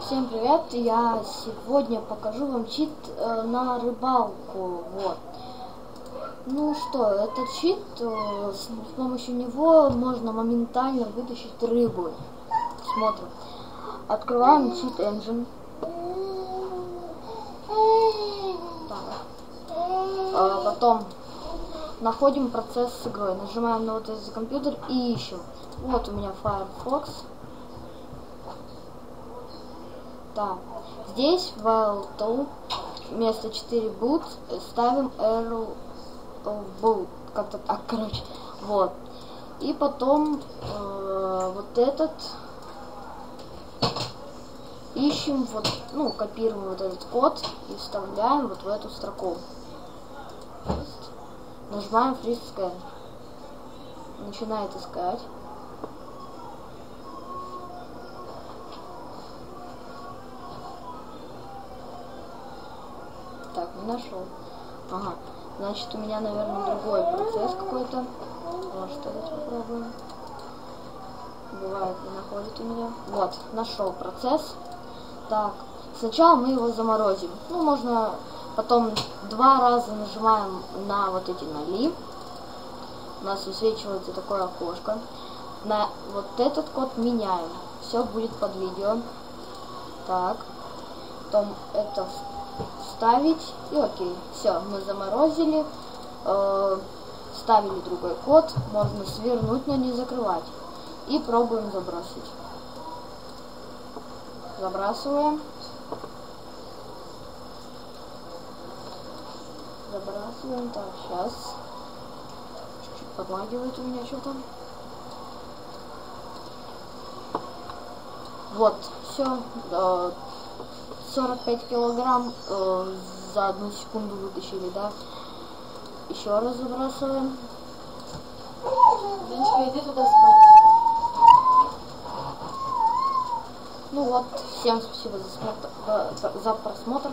Всем привет! Я сегодня покажу вам чит на рыбалку. Вот. Ну что, этот чит, с помощью него можно моментально вытащить рыбу. Смотрим. Открываем чит engine. Потом находим процесс с игрой. Нажимаем на вот этот компьютер и ищем. Вот у меня Firefox. Так, здесь в Auto вместо 4 boot ставим arrow boot, как-то так, короче, вот. И потом вот этот ищем, вот, ну, копируем вот этот код и вставляем вот в эту строку. Нажимаем Freeze Scan. Начинает искать. Так, не нашел. Ага. Значит, у меня, наверное, другой процесс какой-то. Может, давайте попробуем. Бывает, не находит у меня. Вот, нашел процесс. Так, сначала мы его заморозим. Ну, можно потом 2 раза нажимаем на вот эти ноли. У нас высвечивается такое окошко. На вот этот код меняем. Все будет под видео. Так. Потом это вставить и окей. Все, мы заморозили, вставили другой код, можно свернуть, но не закрывать. И пробуем забросить. Забрасываем. Забрасываем. Так, сейчас. Чуть-чуть подлагивает у меня что-то. Вот, все. 45 килограмм за 1 секунду вытащили, да. Еще раз забрасываем. Денечка, иди туда спать. Ну вот, всем спасибо за просмотр.